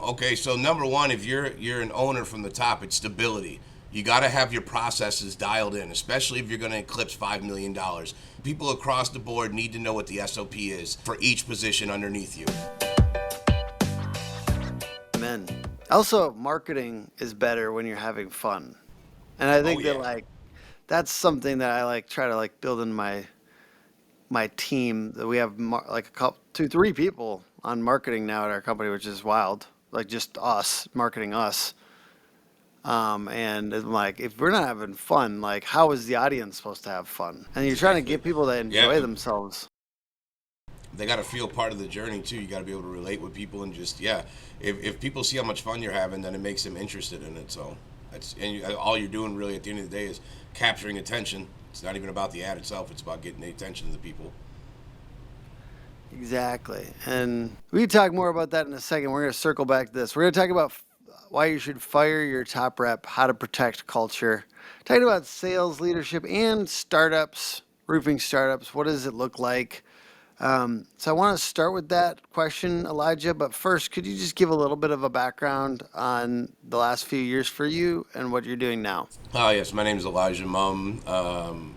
Okay, so number one, if you're an owner from the top, it's stability. You got to have your processes dialed in, especially if you're going to eclipse $5 million. People across the board need to know what the SOP is for each position underneath you. Amen. Also, marketing is better when you're having fun. And I Oh think that yeah. that's something that I try to build in my team. That we have like a couple, two, three people on marketing now at our company, which is wild. Like just us marketing us. And I'm like, if we're not having fun, how is the audience supposed to have fun? And you're trying to Exactly. get people to Yeah. enjoy themselves. They got to feel part of the journey too. You got to be able to relate with people and just yeah. If people see how much fun you're having, then it makes them interested in it. So all you're doing really at the end of the day is capturing attention. It's not even about the ad itself. It's about getting the attention of the people. Exactly. And we can talk more about that in a second. We're going to circle back to this. We're going to talk about why you should fire your top rep, how to protect culture, talking about sales leadership and startups, roofing startups. What does it look like? So I want to start with that question, Elijah. But first, could you just give a little bit of a background on the last few years for you and what you're doing now? Oh yes, my name is Elijah Mumm.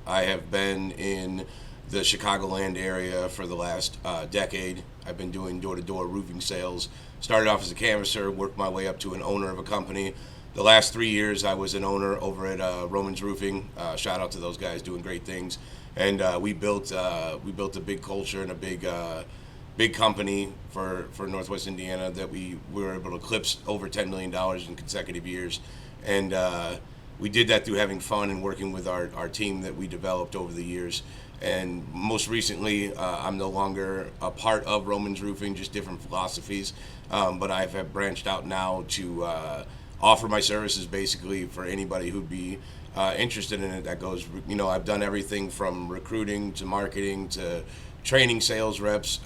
I have been in the Chicagoland area for the last decade. I've been doing door-to-door roofing sales. Started off as a canvasser, worked my way up to an owner of a company. The last 3 years, I was an owner over at Roman's Roofing. Shout out to those guys doing great things. And we built a big culture and a big company for Northwest Indiana that we were able to eclipse over $10 million in consecutive years. And we did that through having fun and working with our team that we developed over the years. And most recently, I'm no longer a part of Roman's Roofing, just different philosophies. But have branched out now to offer my services basically for anybody who'd be interested in it. That goes, I've done everything from recruiting to marketing to training sales reps.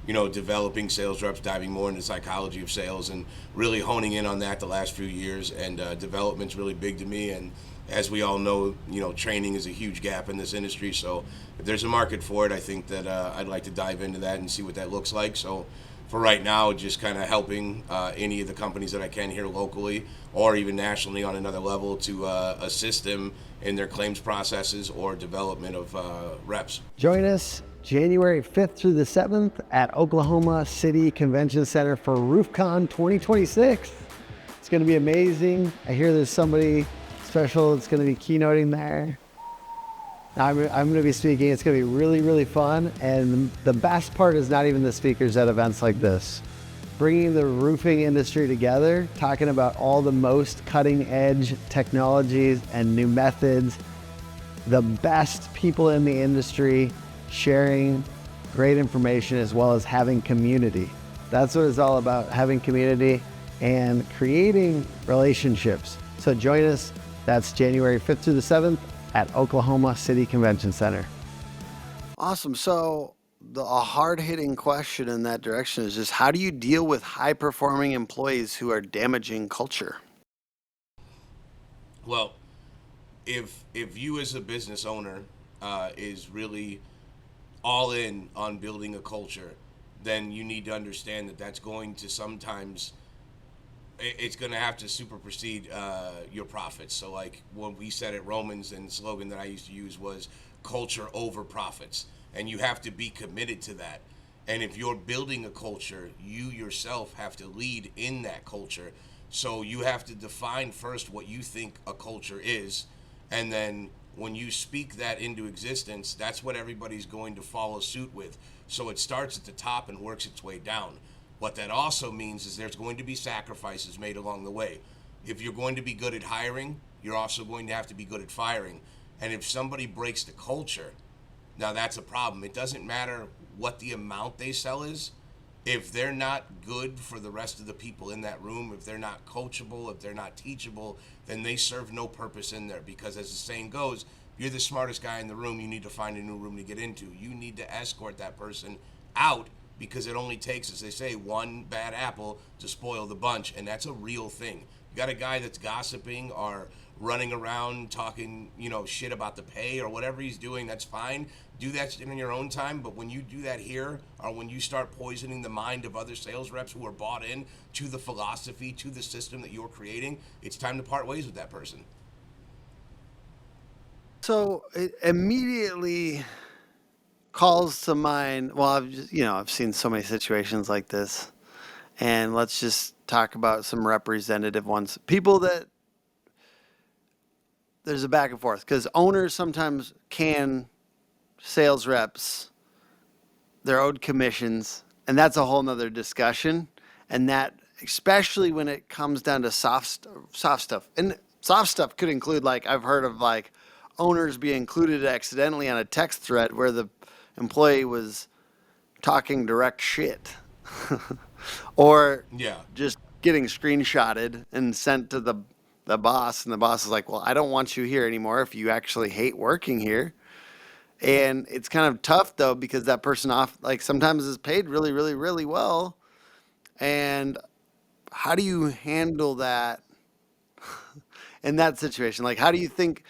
Developing sales reps, diving more into the psychology of sales, and really honing in on that the last few years. And development's really big to me. And as we all know, training is a huge gap in this industry. So if there's a market for it, I think that I'd like to dive into that and see what that looks like. So for right now, just kind of helping any of the companies that I can here locally or even nationally on another level to assist them in their claims processes or development of reps. Join us January 5th through the 7th at Oklahoma City Convention Center for RoofCon 2026. It's going to be amazing. I hear there's somebody special that's going to be keynoting there. I'm going to be speaking. It's going to be really, really fun. And the best part is not even the speakers at events like this. Bringing the roofing industry together, talking about all the most cutting edge technologies and new methods, the best people in the industry sharing great information, as well as having community. That's what it's all about, having community and creating relationships. So join us. That's January 5th through the 7th at Oklahoma City Convention Center. Awesome. So a hard-hitting question in that direction is just how do you deal with high-performing employees who are damaging culture? Well, if you as a business owner is really all in on building a culture, then you need to understand that that's going to sometimes it's going to have to supersede your profits. So like what we said at Romans, and the slogan that I used to use was culture over profits, and you have to be committed to that. And if you're building a culture, you yourself have to lead in that culture. So you have to define first what you think a culture is, and then when you speak that into existence, that's what everybody's going to follow suit with. So it starts at the top and works its way down. What that also means is there's going to be sacrifices made along the way. If you're going to be good at hiring, you're also going to have to be good at firing. And if somebody breaks the culture, now that's a problem. It doesn't matter what the amount they sell is. If they're not good for the rest of the people in that room, if they're not coachable, if they're not teachable, then they serve no purpose in there. Because as the saying goes, if you're the smartest guy in the room, you need to find a new room to get into. You need to escort that person out, because it only takes, as they say, one bad apple to spoil the bunch. And that's a real thing. You got a guy that's gossiping or running around talking, shit about the pay or whatever he's doing, that's fine. Do that in your own time. But when you do that here, or when you start poisoning the mind of other sales reps who are bought in to the philosophy, to the system that you're creating, it's time to part ways with that person. So it immediately calls to mind. Well, I've seen so many situations like this, and let's just talk about some representative ones. People that there's a back and forth because owners sometimes can sales reps, they're owed commissions, and that's a whole nother discussion. And that, especially when it comes down to soft stuff, and soft stuff could include, like, I've heard of like owners being included accidentally on a text thread where the employee was talking direct shit, or Yeah. just getting screenshotted and sent to the boss, and the boss is like, well, I don't want you here anymore if you actually hate working here. And it's kind of tough though, because that person sometimes is paid really, really, really well. And how do you handle that in that situation? Like, how do you think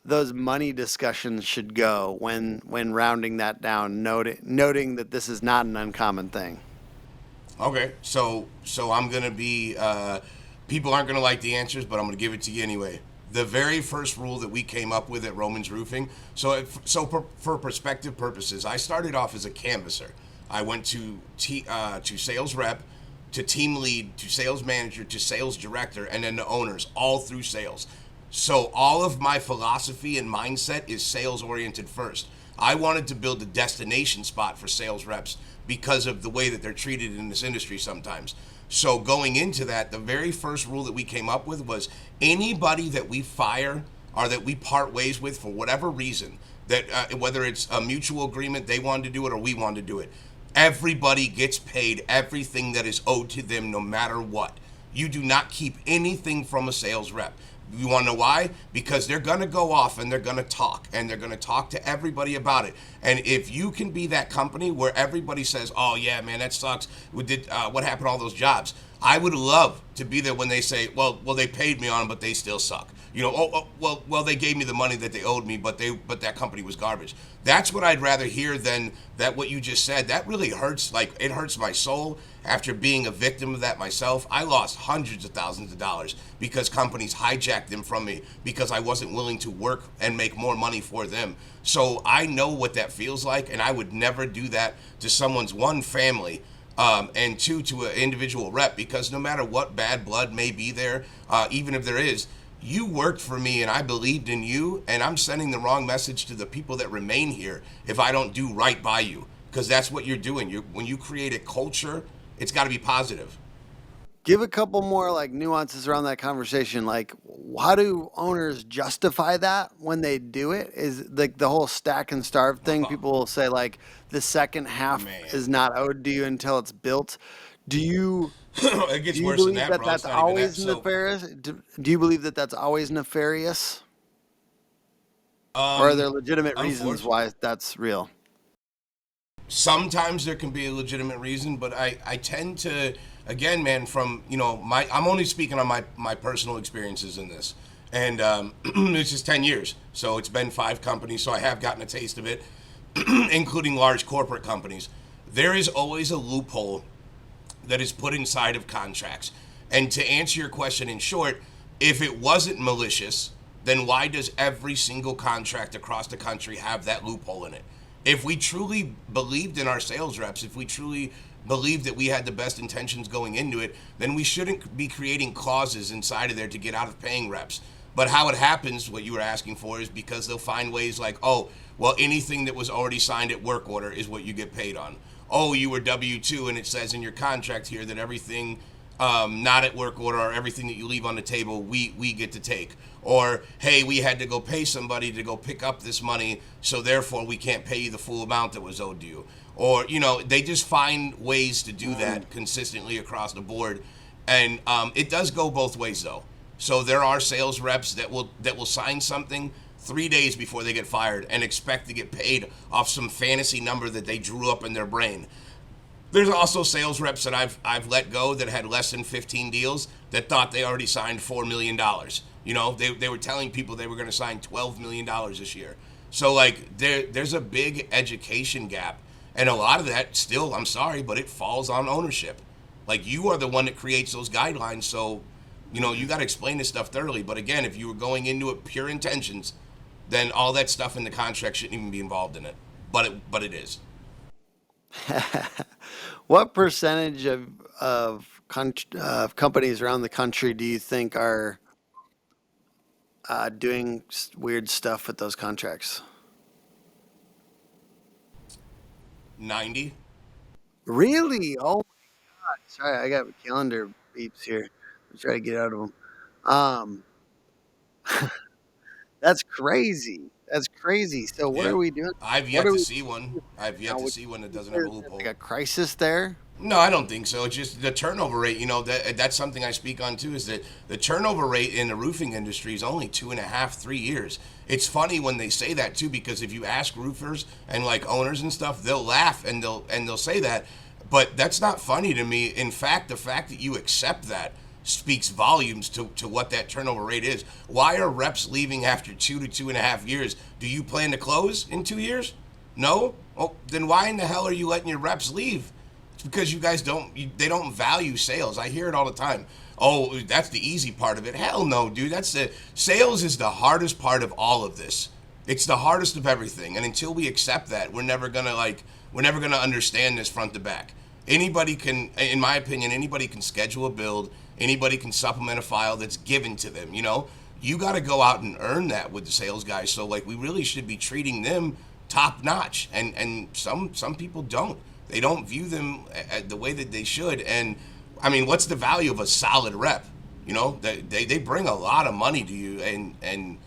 those money discussions should go when rounding that down, noting that this is not an uncommon thing? Okay, so I'm gonna be. People aren't gonna like the answers, but I'm gonna give it to you anyway. The very first rule that we came up with at Romans Roofing. For perspective purposes, I started off as a canvasser. I went to sales rep, to team lead, to sales manager, to sales director, and then to owners, all through sales. So all of my philosophy and mindset is sales oriented first. I wanted to build a destination spot for sales reps because of the way that they're treated in this industry sometimes. So going into that, the very first rule that we came up with was anybody that we fire or that we part ways with for whatever reason, that whether it's a mutual agreement, they wanted to do it or we wanted to do it, everybody gets paid everything that is owed to them no matter what. You do not keep anything from a sales rep. You want to know why? Because they're going to go off and they're going to talk, and they're going to talk to everybody about it. And if you can be that company where everybody says, oh yeah, man, that sucks. What happened to all those jobs? I would love to be there when they say, well, they paid me on them, but they still suck. Well, they gave me the money that they owed me, but that company was garbage. That's what I'd rather hear than that. What you just said, that really hurts. Like, it hurts my soul after being a victim of that myself. I lost hundreds of thousands of dollars because companies hijacked them from me because I wasn't willing to work and make more money for them. So I know what that feels like, and I would never do that to someone's one, family, and two, to an individual rep, because no matter what bad blood may be there, even if there is, you worked for me and I believed in you, and I'm sending the wrong message to the people that remain here if I don't do right by you, because that's what you're doing. When you create a culture, it's got to be positive. Give a couple more like nuances around that conversation. Like, how do owners justify that when they do it? Is like the whole stack and starve thing. People will say like the second half Man. is not owed to you until it's built. Do you It gets do you worse than believe that, that bro. that's It's not even that. always So, nefarious? Do you believe that that's always nefarious, or are there legitimate reasons unfortunately, why that's real? sometimes there can be a legitimate reason, but I tend to, again, man, from I'm only speaking on my personal experiences in this, and this is 10 years, so it's been 5 companies, so I have gotten a taste of it, including large corporate companies. There is always a loophole that is put inside of contracts. And to answer your question in short, if it wasn't malicious, then why does every single contract across the country have that loophole in it? If we truly believed in our sales reps, if we truly believed that we had the best intentions going into it, then we shouldn't be creating clauses inside of there to get out of paying reps. But how it happens, what you were asking for, is because they'll find ways like, oh, well, anything that was already signed at work order is what you get paid on. Oh, you were W-2 and it says in your contract here that everything not at work order, or everything that you leave on the table, we get to take. Or, hey, we had to go pay somebody to go pick up this money, so therefore we can't pay you the full amount that was owed to you. Or, they just find ways to do that consistently across the board. And it does go both ways, though. So there are sales reps that will sign something 3 days before they get fired and expect to get paid off some fantasy number that they drew up in their brain. There's also sales reps that I've let go that had less than 15 deals that thought they already signed $4 million. You know, they were telling people they were going to sign $12 million this year. So like there's a big education gap, and a lot of that still, I'm sorry, but it falls on ownership. Like you are the one that creates those guidelines, so you know you got to explain this stuff thoroughly. But again, if you were going into it pure intentions, then all that stuff in the contract shouldn't even be involved in it. But it is. What percentage of companies around the country do you think are doing weird stuff with those contracts? 90. Really? Oh my God! Sorry, I got calendar beeps here. I'm trying to get out of them. Um, that's crazy. That's crazy. So what Yeah. are we doing? I've What yet are to we see one. doing I've yet now? to Would see one that you doesn't say have a there's like loophole. a crisis there? No, I don't think so. It's just the turnover rate. You know, that's something I speak on too. Is that the turnover rate in the roofing industry is only 2.5, 3 years. It's funny when they say that too, because if you ask roofers and like owners and stuff, they'll laugh and they'll say that, but that's not funny to me. In fact, the fact that you accept that speaks volumes to what that turnover rate is. Why are reps leaving after 2 to 2.5 years? Do you plan to close in 2 years? No? Oh, then why in the hell are you letting your reps leave? It's because you guys they don't value sales. I hear it all the time. Oh, that's the easy part of it. Hell no, dude. Sales is the hardest part of all of this. It's the hardest of everything. And until we accept that, we're never gonna understand this front to back. Anybody can, in my opinion, anybody can schedule a build. Anybody can supplement a file that's given to them. You know, you got to go out and earn that with the sales guys. So like, we really should be treating them top notch, and some people don't. They don't view them the way that they should. And I mean, what's the value of a solid rep? You know, they bring a lot of money to you, and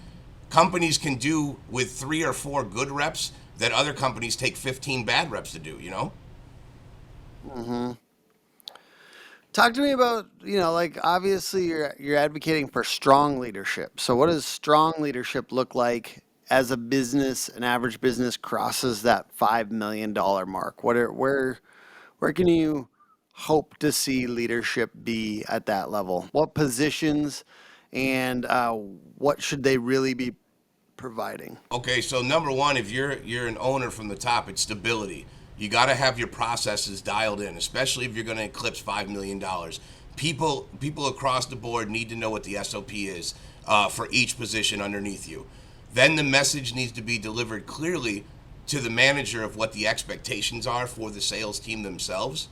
companies can do with 3 or 4 good reps that other companies take 15 bad reps to do. You know. Talk to me about, like obviously you're advocating for strong leadership. So what does strong leadership look like as a business, an average business crosses that $5 million mark? Where can you hope to see leadership be at that level? What positions and what should they really be providing? Okay, so number one, if you're an owner from the top, it's stability. You got to have your processes dialed in, especially if you're going to eclipse $5 million. People across the board need to know what the SOP is for each position underneath you. Then the message needs to be delivered clearly to the manager of what the expectations are for the sales team themselves.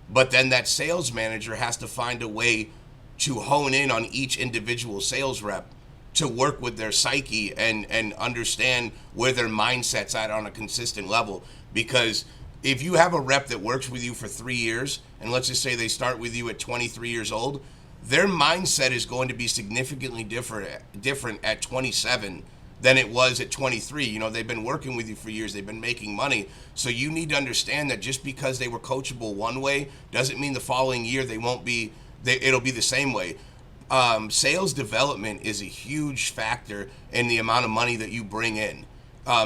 But then that sales manager has to find a way to hone in on each individual sales rep to work with their psyche and understand where their mindset's at on a consistent level. Because if you have a rep that works with you for 3 years, and let's just say they start with you at 23 years old, their mindset is going to be significantly different at 27 than it was at 23. You know, they've been working with you for years, they've been making money. So you need to understand that just because they were coachable one way doesn't mean the following year it'll be the same way. Sales development is a huge factor in the amount of money that you bring in.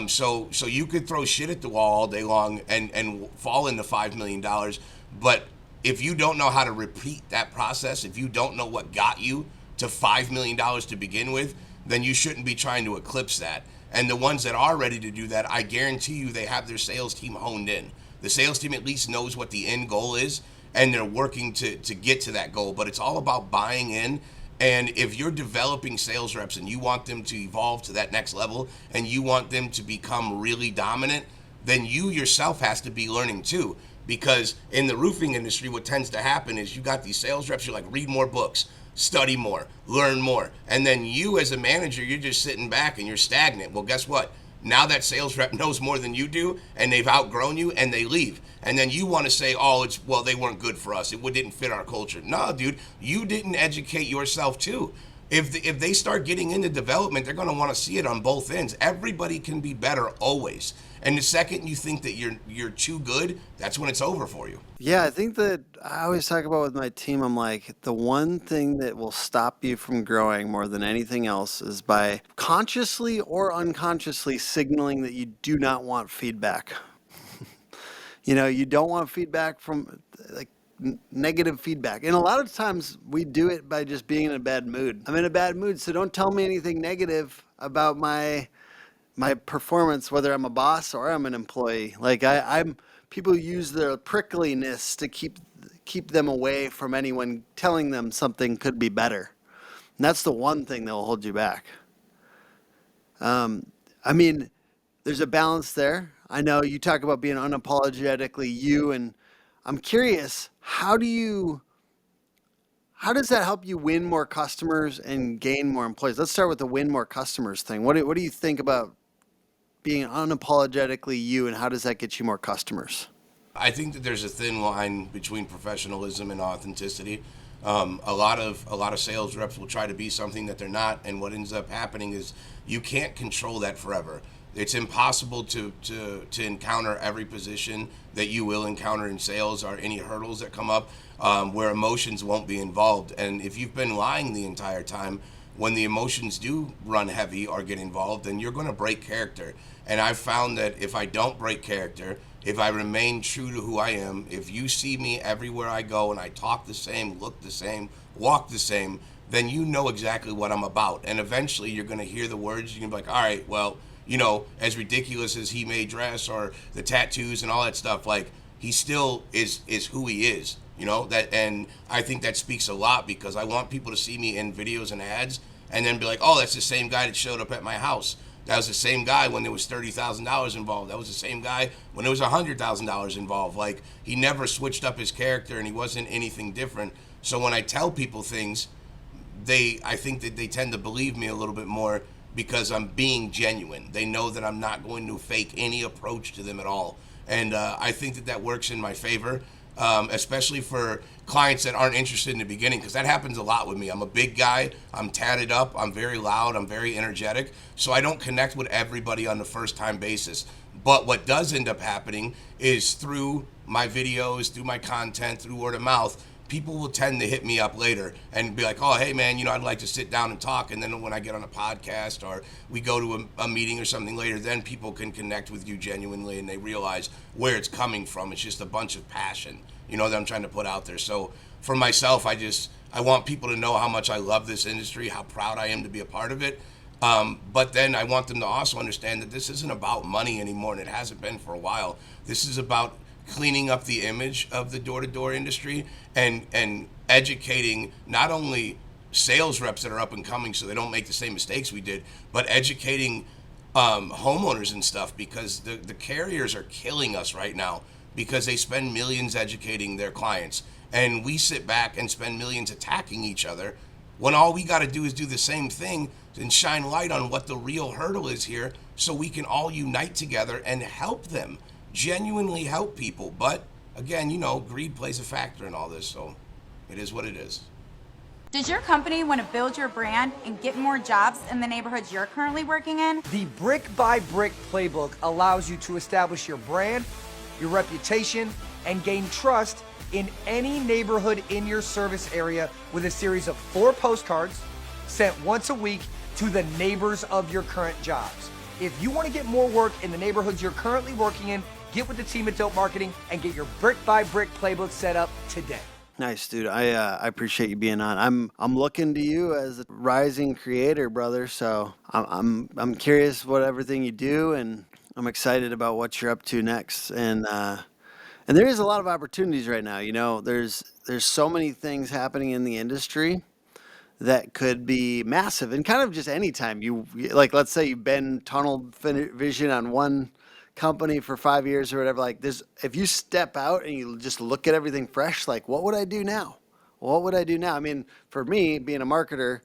So you could throw shit at the wall all day long and fall into $5 million, but if you don't know how to repeat that process, if you don't know what got you to $5 million to begin with, then you shouldn't be trying to eclipse that. And the ones that are ready to do that, I guarantee you they have their sales team honed in. The sales team at least knows what the end goal is, and they're working to get to that goal. But it's all about buying in. And if you're developing sales reps and you want them to evolve to that next level and you want them to become really dominant, then you yourself has to be learning too. Because in the roofing industry, what tends to happen is you got these sales reps, you're like, read more books, study more, learn more. And then you as a manager, you're just sitting back and you're stagnant. Well, guess what? Now that sales rep knows more than you do and they've outgrown you and they leave. And then you want to say, oh, they weren't good for us. It didn't fit our culture. No, dude, you didn't educate yourself too. If they start getting into development, they're going to want to see it on both ends. Everybody can be better always. And the second you think that you're too good, that's when it's over for you. Yeah, I think that I always talk about with my team, I'm like, the one thing that will stop you from growing more than anything else is by consciously or unconsciously signaling that you do not want feedback. You don't want feedback from like negative feedback. And a lot of times we do it by just being in a bad mood. I'm in a bad mood, so don't tell me anything negative about my performance, whether I'm a boss or I'm an employee. Like I'm people use their prickliness to keep them away from anyone telling them something could be better. And that's the one thing that will hold you back. I mean, there's a balance there. I know you talk about being unapologetically you, and I'm curious, how does that help you win more customers and gain more employees? Let's start with the win more customers thing. What do you think about being unapologetically you, and how does that get you more customers? I think that there's a thin line between professionalism and authenticity. A lot of sales reps will try to be something that they're not, and what ends up happening is you can't control that forever. It's impossible to encounter every position that you will encounter in sales or any hurdles that come up where emotions won't be involved. And if you've been lying the entire time, when the emotions do run heavy or get involved, then you're going to break character. And I've found that if I don't break character, if I remain true to who I am, if you see me everywhere I go and I talk the same, look the same, walk the same, then you know exactly what I'm about. And eventually you're going to hear the words, you're going to be like, all right, well, as ridiculous as he may dress or the tattoos and all that stuff, like he still is who he is, that. And I think that speaks a lot, because I want people to see me in videos and ads and then be like, oh, that's the same guy that showed up at my house. That was the same guy when there was $30,000 involved. That was the same guy when there was $100,000 involved. Like, he never switched up his character, and he wasn't anything different. So when I tell people things, I think that they tend to believe me a little bit more, because I'm being genuine. They know that I'm not going to fake any approach to them at all. And I think that works in my favor, especially for clients that aren't interested in the beginning, because that happens a lot with me. I'm a big guy. I'm tatted up. I'm very loud. I'm very energetic. So I don't connect with everybody on the first time basis. But what does end up happening is through my videos, through my content, through word of mouth, people will tend to hit me up later and be like, oh, hey, man, I'd like to sit down and talk. And then when I get on a podcast or we go to a meeting or something later, then people can connect with you genuinely, and they realize where it's coming from. It's just a bunch of passion, that I'm trying to put out there. So for myself, I want people to know how much I love this industry, how proud I am to be a part of it. But then I want them to also understand that this isn't about money anymore, and it hasn't been for a while. This is about cleaning up the image of the door-to-door industry and educating not only sales reps that are up and coming so they don't make the same mistakes we did, but educating homeowners and stuff, because the carriers are killing us right now, because they spend millions educating their clients, and we sit back and spend millions attacking each other, when all we got to do is do the same thing and shine light on what the real hurdle is here, so we can all unite together and help them, genuinely help people. But again, greed plays a factor in all this, so it is what it is. Does your company want to build your brand and get more jobs in the neighborhoods you're currently working in? The Brick by Brick playbook allows you to establish your brand, your reputation, and gain trust in any neighborhood in your service area, with a series of 4 postcards sent once a week to the neighbors of your current jobs. If you want to get more work in the neighborhoods you're currently working in, get with the team at Dope Marketing and get your Brick by Brick playbook set up today. Nice, dude. I appreciate you being on. I'm looking to you as a rising creator, brother. So I'm curious what everything you do, and I'm excited about what you're up to next. And there is a lot of opportunities right now. There's so many things happening in the industry that could be massive, and kind of just anytime like, let's say you've been tunnel vision on one company for 5 years or whatever, like this, if you step out and you just look at everything fresh, like, what would I do now? I mean, for me, being a marketer,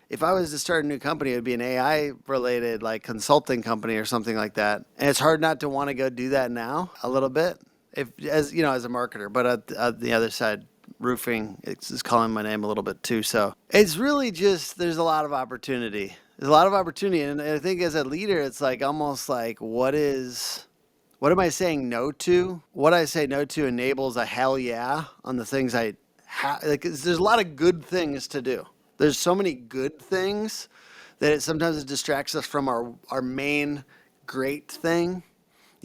if I was to start a new company, it would be an AI related, like, consulting company or something like that. And it's hard not to want to go do that now a little bit, as a marketer. But at the other side, roofing, it's calling my name a little bit too. So it's really just, there's a lot of opportunity. And I think as a leader, it's like almost like, what am I saying no to? What I say no to enables a hell yeah on the things I like. There's a lot of good things to do. There's so many good things that sometimes it distracts us from our main great thing.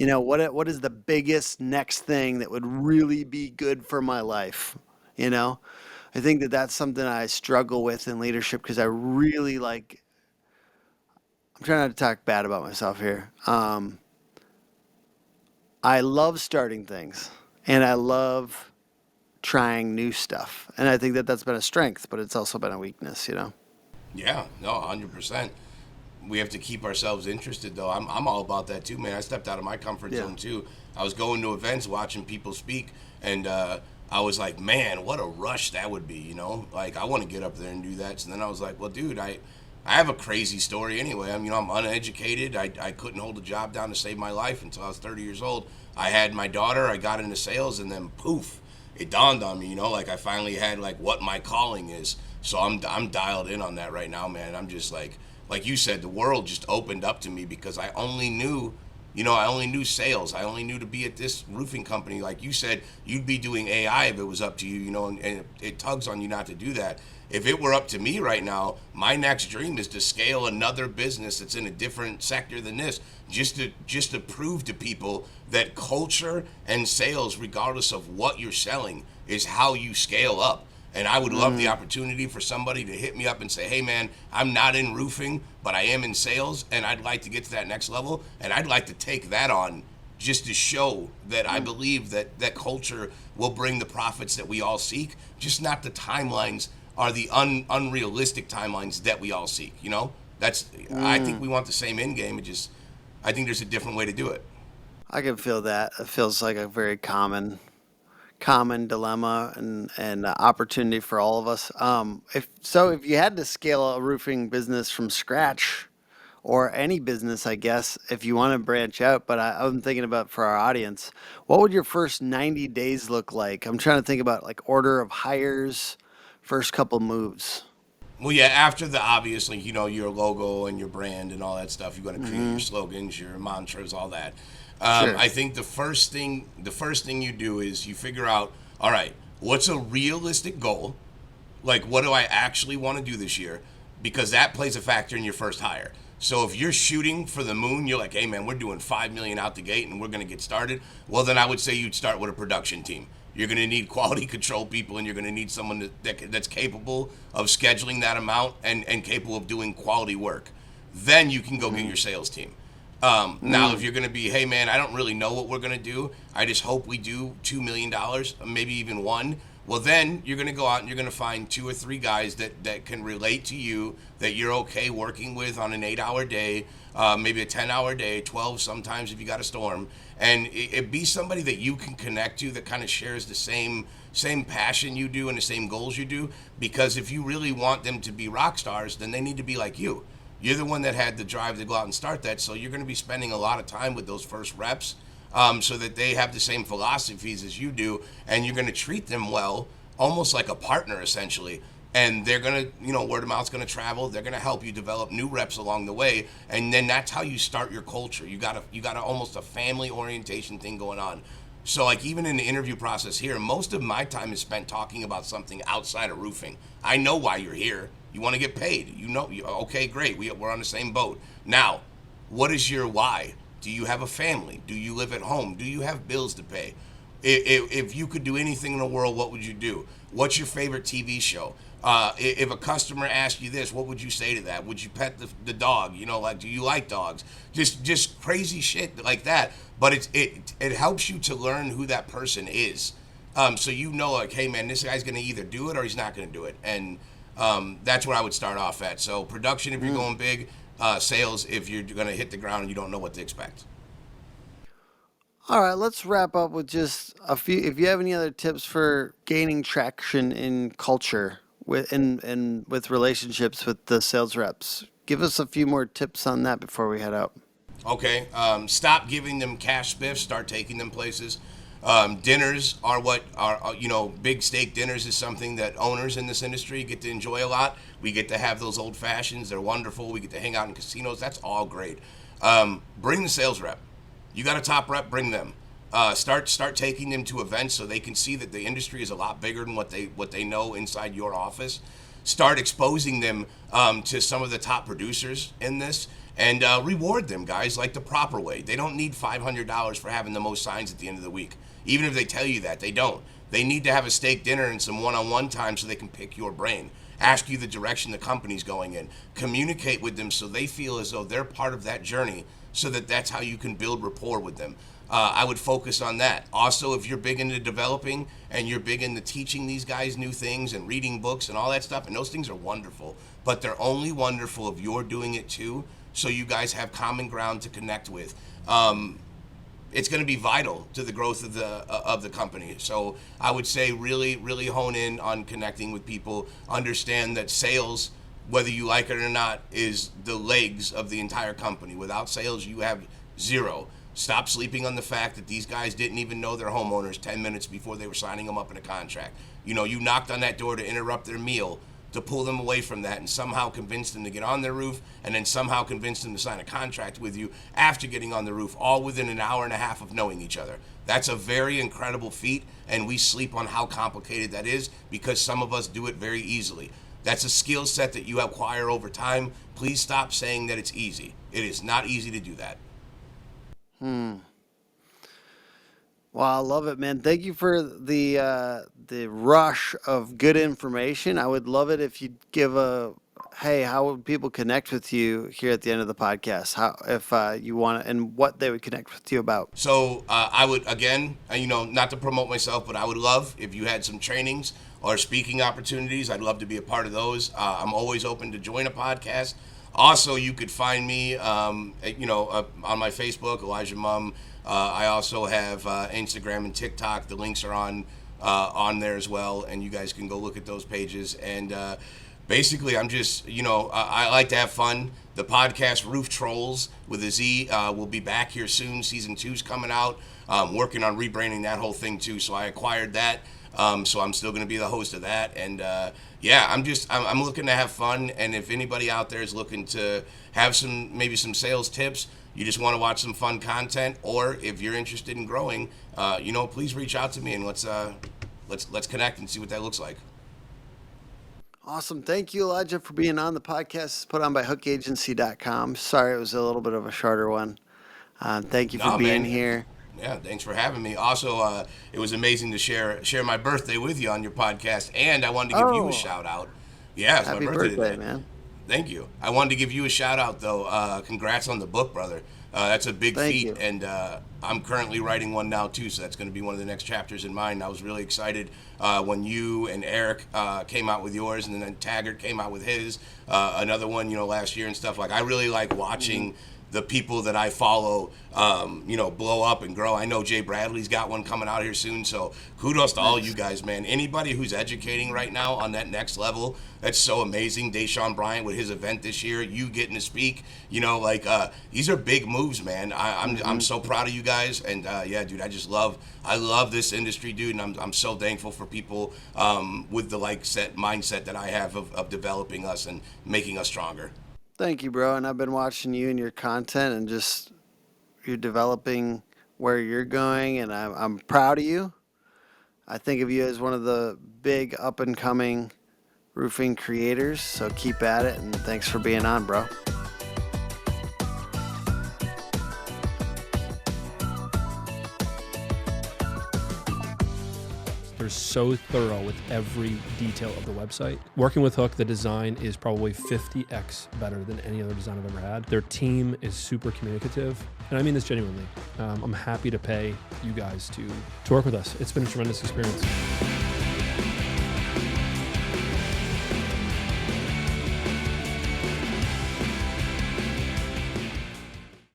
You know, what is the biggest next thing that would really be good for my life? You know, I think that that's something I struggle with in leadership because I really like. I'm trying not to talk bad about myself here. I love starting things, and I love trying new stuff, and I think that that's been a strength, but it's also been a weakness. You know. Yeah, no, 100%. We have to keep ourselves interested, though. I'm all about that too, man. I stepped out of my comfort Yeah. zone too. I was going to events, watching people speak, and I was like, man, what a rush that would be, you know? Like, I want to get up there and do that. So then I was like, well, dude, I have a crazy story anyway. I'm uneducated. I couldn't hold a job down to save my life until I was 30 years old. I had my daughter. I got into sales, and then poof, it dawned on me, you know, like I finally had like what my calling is. So I'm dialed in on that right now, man. I'm just like you said, the world just opened up to me because I only knew, you know, I only knew sales. I only knew to be at this roofing company. Like you said, you'd be doing AI if it was up to you, you know, and it tugs on you not to do that. If it were up to me right now, my next dream is to scale another business that's in a different sector than this, just to prove to people that culture and sales, regardless of what you're selling, is how you scale up. And I would love the opportunity for somebody to hit me up and say, hey, man, I'm not in roofing, but I am in sales, and I'd like to get to that next level. And I'd like to take that on just to show that I believe that culture will bring the profits that we all seek, just not the timelines are the unrealistic timelines that we all seek. You know, I think we want the same end game. I think there's a different way to do it. I can feel that. It feels like a very common dilemma and opportunity for all of us. If you had to scale a roofing business from scratch, or any business, I guess, if you want to branch out, but I'm thinking about for our audience, what would your first 90 days look like? I'm trying to think about like order of hires, first couple moves. Well, yeah, after the obviously, you know, your logo and your brand and all that stuff, you got to create your slogans, your mantras, all that. Sure. I think the first thing you do is you figure out, all right, what's a realistic goal? Like, what do I actually want to do this year? Because that plays a factor in your first hire. So if you're shooting for the moon, you're like, hey man, we're doing 5 million out the gate and we're going to get started. Well, then I would say you'd start with a production team. You're going to need quality control people, and you're going to need someone that's capable of scheduling that amount and capable of doing quality work. Then you can go get your sales team. Now, if you're going to be, hey man, I don't really know what we're going to do. I just hope we do $2 million, maybe even one. Well, then you're going to go out and you're going to find 2 or 3 guys that can relate to you, that you're okay working with on an 8-hour day, maybe a 10-hour day, 12 sometimes if you got a storm. And it be somebody that you can connect to that kind of shares the same passion you do and the same goals you do. Because if you really want them to be rock stars, then they need to be like you. You're the one that had the drive to go out and start that, so you're going to be spending a lot of time with those first reps, so that they have the same philosophies as you do, and you're going to treat them well, almost like a partner essentially. And they're going to, you know, word of mouth's going to travel. They're going to help you develop new reps along the way, and then that's how you start your culture. You got almost a family orientation thing going on. So like even in the interview process here, most of my time is spent talking about something outside of roofing. I know why you're here. You want to get paid. You know, okay, great. We're on the same boat. Now, what is your why? Do you have a family? Do you live at home? Do you have bills to pay? If you could do anything in the world, what would you do? What's your favorite TV show? If a customer asked you this, what would you say to that? Would you pet the dog? You know, like, do you like dogs? Just crazy shit like that. But it helps you to learn who that person is. So you know, like, hey man, this guy's gonna either do it or he's not gonna do it. And that's where I would start off at. So production if you're going big, sales if you're gonna hit the ground and you don't know what to expect. All right, let's wrap up with just a few. If you have any other tips for gaining traction in culture with relationships with the sales reps, give us a few more tips on that before we head out. Okay, stop giving them cash spiffs. Start taking them places. Dinners are what are, you know, big steak dinners is something that owners in this industry get to enjoy a lot. We get to have those old fashions. They're wonderful. We get to hang out in casinos. That's all great. Bring the sales rep. You got a top rep, bring them. Start taking them to events so they can see that the industry is a lot bigger than what they know inside your office. Start exposing them to some of the top producers in this. and reward them, guys, like the proper way. They don't need $500 for having the most signs at the end of the week. Even if they tell you that, they don't. They need to have a steak dinner and some one-on-one time so they can pick your brain, ask you the direction the company's going in, communicate with them so they feel as though they're part of that journey, so that that's how you can build rapport with them. I would focus on that. Also, if you're big into developing and you're big into teaching these guys new things and reading books and all that stuff, and those things are wonderful, but they're only wonderful if you're doing it too, so you guys have common ground to connect with. It's going to be vital to the growth of the company. So I would say really, really hone in on connecting with people. Understand that sales, whether you like it or not, is the legs of the entire company. Without sales, you have zero. Stop sleeping on the fact that these guys didn't even know their homeowners 10 minutes before they were signing them up in a contract. You know, you knocked on that door to interrupt their meal, to pull them away from that, and somehow convince them to get on their roof, and then somehow convince them to sign a contract with you after getting on the roof, all within an hour and a half of knowing each other. That's a very incredible feat, and we sleep on how complicated that is because some of us do it very easily. That's a skill set that you acquire over time. Please stop saying that it's easy. It is not easy to do that. Wow, I love it, man. Thank you for the rush of good information. I would love it if you'd give how would people connect with you here at the end of the podcast? How, if you want, and what they would connect with you about. So I would, again, not to promote myself, but I would love if you had some trainings or speaking opportunities. I'd love to be a part of those. I'm always open to join a podcast. Also, you could find me, on my Facebook, Elijah Mumm. I also have Instagram and TikTok. The links are on there as well, and you guys can go look at those pages. And basically, I'm just, I like to have fun. The podcast Roof Trolls with a Z will be back here soon. Season 2's coming out. Working on rebranding that whole thing too. So I acquired that. So I'm still going to be the host of that. And I'm looking to have fun. And if anybody out there is looking to have maybe some sales tips, you just want to watch some fun content, or if you're interested in growing, please reach out to me and let's connect and see what that looks like. Awesome. Thank you, Elijah, for being on the podcast. It's put on by hookagency.com. Sorry, it was a little bit of a shorter one. Thank you for being here. Yeah, thanks for having me. Also, it was amazing to share my birthday with you on your podcast, and I wanted to give you a shout out. Yeah, it's Happy my birthday birthday, today. man. Thank you. I wanted to give you a shout out though. Congrats on the book, brother. That's a big Thank feat, you. and I'm currently writing one now too, so that's going to be one of the next chapters in mine. I was really excited when you and Eric came out with yours, and then Taggart came out with his. Another one, last year and stuff. Like, I really like watching the people that I follow, blow up and grow. I know Jay Bradley's got one coming out here soon, so kudos to all you guys, man. Anybody who's educating right now on that next level, that's so amazing. Deshaun Bryant with his event this year, you getting to speak, these are big moves, man. I'm so proud of you guys, and dude, I love this industry, dude, and I'm so thankful for people with the mindset that I have of developing us and making us stronger. Thank you, bro. And I've been watching you and your content, and just you're developing where you're going, and I'm proud of you. I think of you as one of the big up and coming roofing creators. So keep at it, and thanks for being on, bro. They're so thorough with every detail of the website. Working with Hook, the design is probably 50x better than any other design I've ever had. Their team is super communicative, and I mean this genuinely. I'm happy to pay you guys to work with us. It's been a tremendous experience.